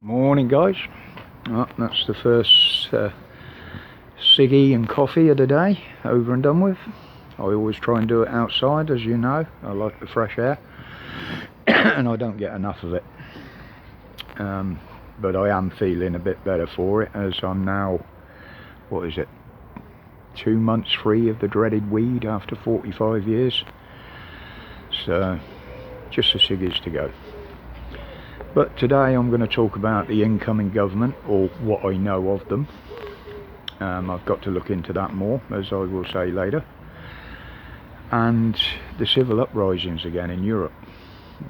Morning, guys. That's the first ciggy and coffee of the day over and done with. I always try and do it outside, as you know. I like the fresh air and I don't get enough of it, but I am feeling a bit better for it, as I'm now, 2 months free of the dreaded weed after 45 years. So just the ciggies to go. But today I'm going to talk about the incoming government, or what I know of them. I've got to look into that more, as I will say later. And the civil uprisings again in Europe.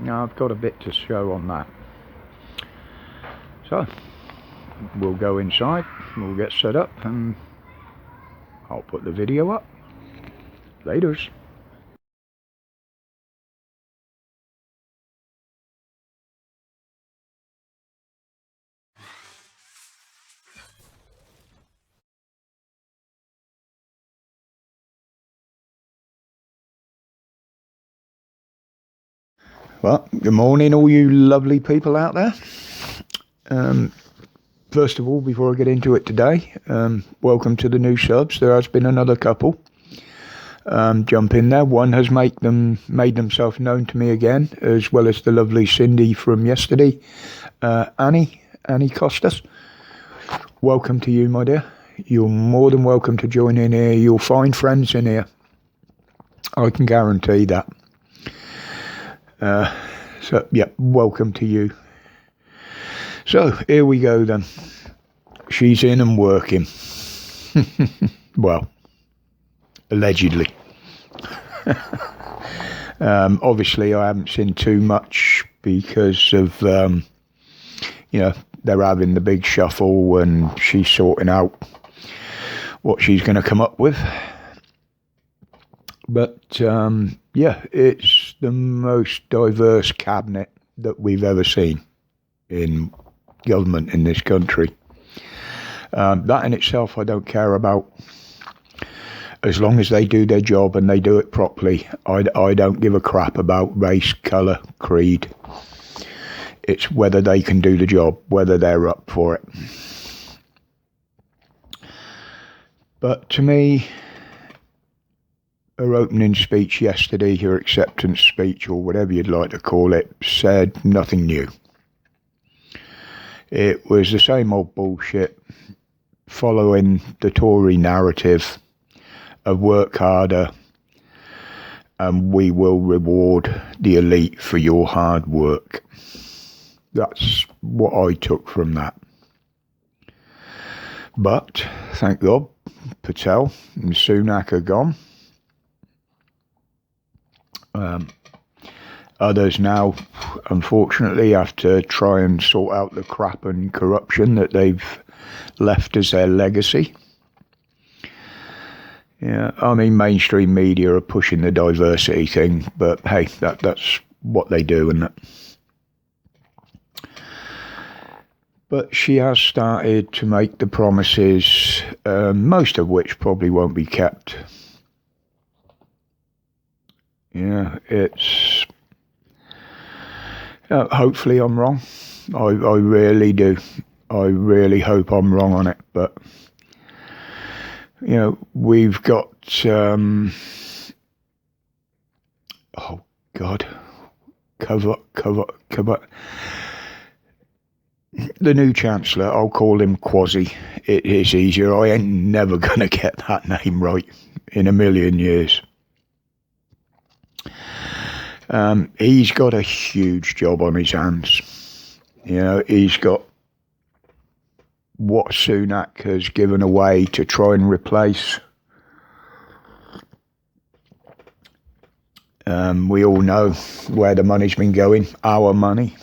Now I've got a bit to show on that. So we'll go inside, we'll get set up, and I'll put the video up. Laters. Well, good morning, all you lovely people out there. First of all, before I get into it today, welcome to the new subs. There has been another couple jump in there. One has made themselves known to me again, as well as the lovely Cindy from yesterday. Annie Costas. Welcome to you, my dear. You're more than welcome to join in here. You'll find friends in here. I can guarantee that. So, yeah, welcome to you. So, here we go then. She's in and working. Well, allegedly. Obviously, I haven't seen too much because of, they're having the big shuffle and she's sorting out what she's going to come up with. But, yeah, it's the most diverse cabinet that we've ever seen in government in this country. That in itself I don't care about. As long as they do their job and they do it properly, I don't give a crap about race, colour, creed. It's whether they can do the job, whether they're up for it. But to me, her opening speech yesterday, her acceptance speech, or whatever you'd like to call it, said nothing new. It was the same old bullshit, following the Tory narrative of work harder and we will reward the elite for your hard work. That's what I took from that. But, thank God, Patel and Sunak are gone. Others now, unfortunately, have to try and sort out the crap and corruption that they've left as their legacy. Yeah, I mean, mainstream media are pushing the diversity thing, but hey, that's what they do, isn't it? But she has started to make the promises, most of which probably won't be kept. Yeah, it's... hopefully I'm wrong. I really do. I really hope I'm wrong on it. But, we've got... oh, God. Cover. The new Chancellor, I'll call him Kwasi. It is easier. I ain't never going to get that name right in a million years. He's got a huge job on his hands. He's got what Sunak has given away to try and replace. We all know where the money's been going, our money,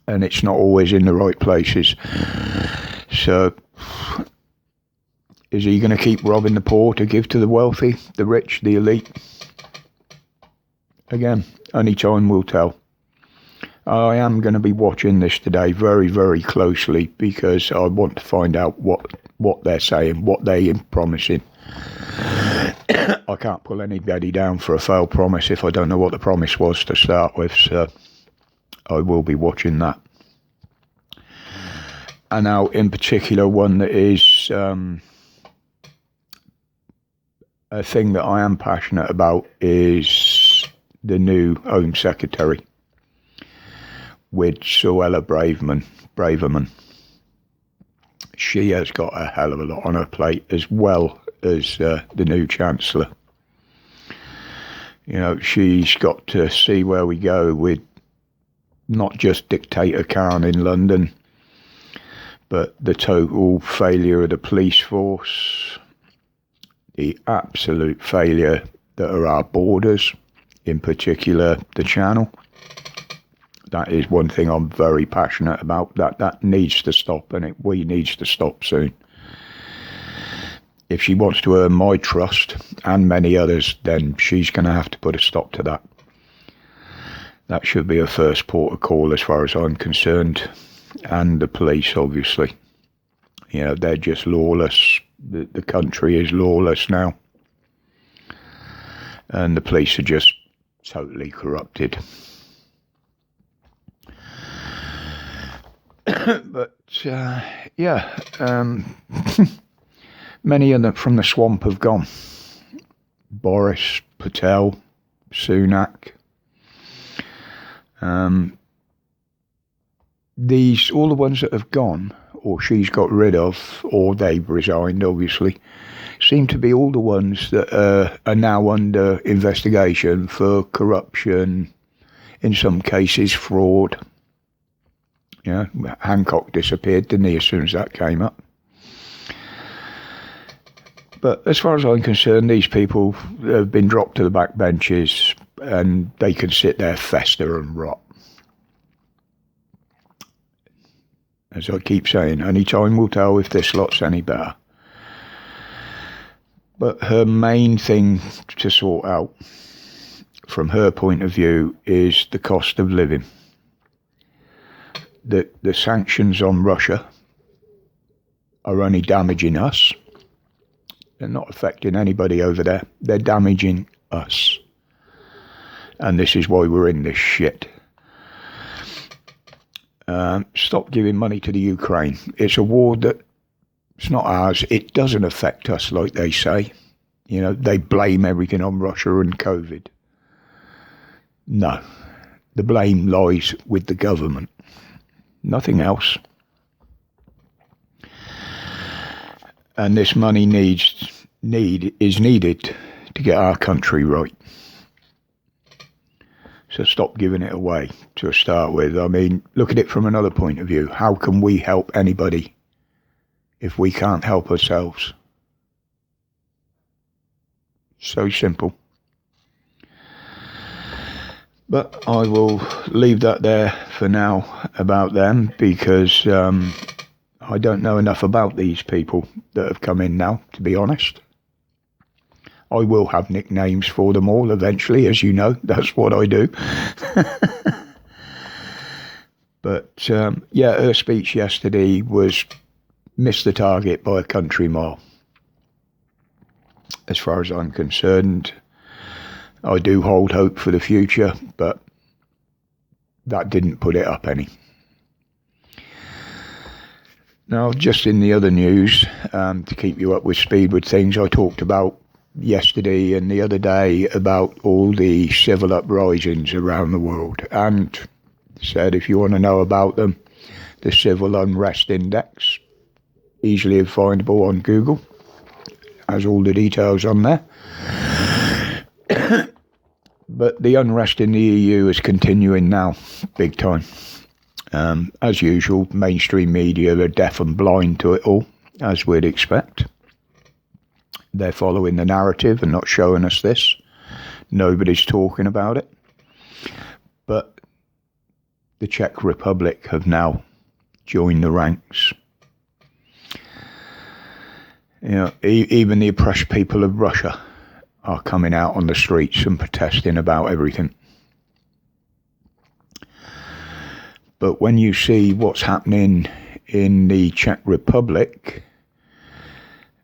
and it's not always in the right places. So, is he going to keep robbing the poor to give to the wealthy, the rich, the elite? Again, only time will tell. I am going to be watching this today very, very closely because I want to find out what they're saying, what they're promising. I can't pull anybody down for a failed promise if I don't know what the promise was to start with, so I will be watching that. And now, in particular, one that is a thing that I am passionate about is the new Home Secretary with Suella Braverman. She has got a hell of a lot on her plate, as well as the new Chancellor. You know, she's got to see where we go with not just Dictator Khan in London, but the total failure of the police force, the absolute failure that are our borders, in particular the Channel. That is one thing I'm very passionate about. That needs to stop, and we needs to stop soon. If she wants to earn my trust and many others, then she's going to have to put a stop to that. That should be her first port of call as far as I'm concerned. And the police, obviously. You know, they're just lawless. The country is lawless now. And the police are just totally corrupted. But, many of them from the swamp have gone. Boris, Patel, Sunak. These, all the ones that have gone, or she's got rid of, or they've resigned, obviously, seem to be all the ones that are now under investigation for corruption, in some cases fraud. Yeah, Hancock disappeared, didn't he, as soon as that came up. But as far as I'm concerned, these people have been dropped to the back benches and they can sit there, fester and rot. As I keep saying, only time will tell if this lot's any better. But her main thing to sort out, from her point of view, is the cost of living. The sanctions on Russia are only damaging us. They're not affecting anybody over there. They're damaging us. And this is why we're in this shit. Stop giving money to the Ukraine. It's a war that it's not ours. It doesn't affect us like they say. You know, they blame everything on Russia and COVID. No. The blame lies with the government. Nothing else. And this money is needed to get our country right. So stop giving it away to start with. I mean, look at it from another point of view. How can we help anybody if we can't help ourselves? So simple. But I will leave that there for now about them, because I don't know enough about these people that have come in now, to be honest. I will have nicknames for them all eventually, as you know. That's what I do. But, her speech yesterday missed the target by a country mile. As far as I'm concerned, I do hold hope for the future, but that didn't put it up any. Now, just in the other news, to keep you up with speed with things, I talked about yesterday and the other day about all the civil uprisings around the world, and said if you want to know about them, the Civil Unrest Index, easily findable on Google, has all the details on there. But the unrest in the EU is continuing now, big time. As usual, mainstream media are deaf and blind to it all, as we'd expect. They're following the narrative and not showing us this. Nobody's talking about it. But the Czech Republic have now joined the ranks. You know, even the oppressed people of Russia are coming out on the streets and protesting about everything. But when you see what's happening in the Czech Republic,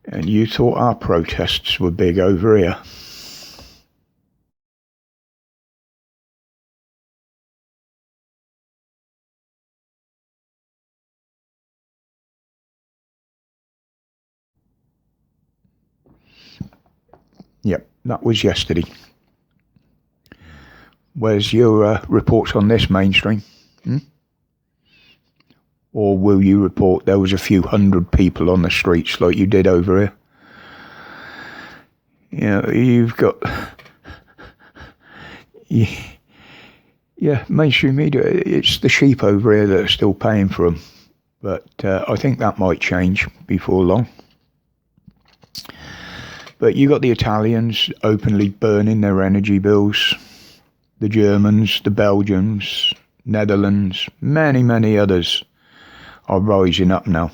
and you thought our protests were big over here, Yep, that was yesterday. Where's your reports on this, Mainstream? Or will you report there was a few hundred people on the streets like you did over here? You know, you've got... Yeah, mainstream media, it's the sheep over here that are still paying for them. But I think that might change before long. But you got the Italians openly burning their energy bills. The Germans, the Belgians, Netherlands, many others are rising up now.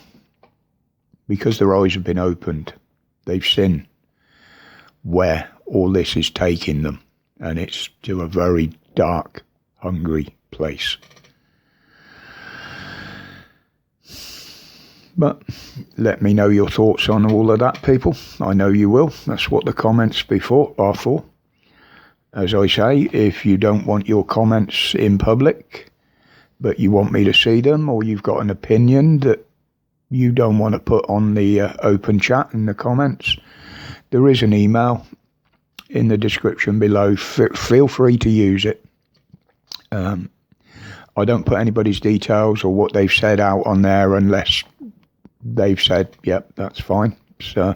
Because their eyes have been opened. They've seen where all this is taking them. And it's to a very dark, hungry place. But let me know your thoughts on all of that, people. I know you will. That's what the comments are for. As I say, if you don't want your comments in public, but you want me to see them, or you've got an opinion that you don't want to put on the open chat in the comments, there is an email in the description below. Feel free to use it. I don't put anybody's details or what they've said out on there unless they've said, yep, that's fine. So,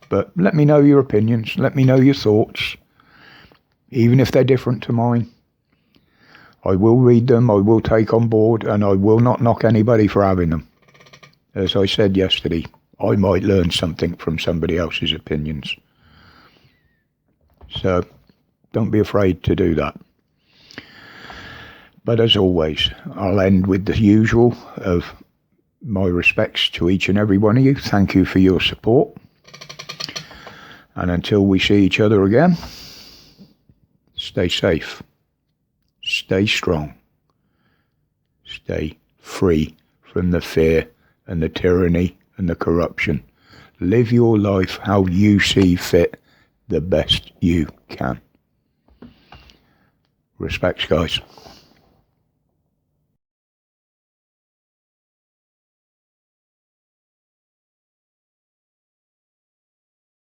but let me know your opinions. Let me know your thoughts. Even if they're different to mine. I will read them, I will take on board, and I will not knock anybody for having them. As I said yesterday, I might learn something from somebody else's opinions. So, don't be afraid to do that. But as always, I'll end with the usual of my respects to each and every one of you. Thank you for your support. And until we see each other again, stay safe, stay strong, stay free from the fear and the tyranny and the corruption. Live your life how you see fit, the best you can. Respects, guys.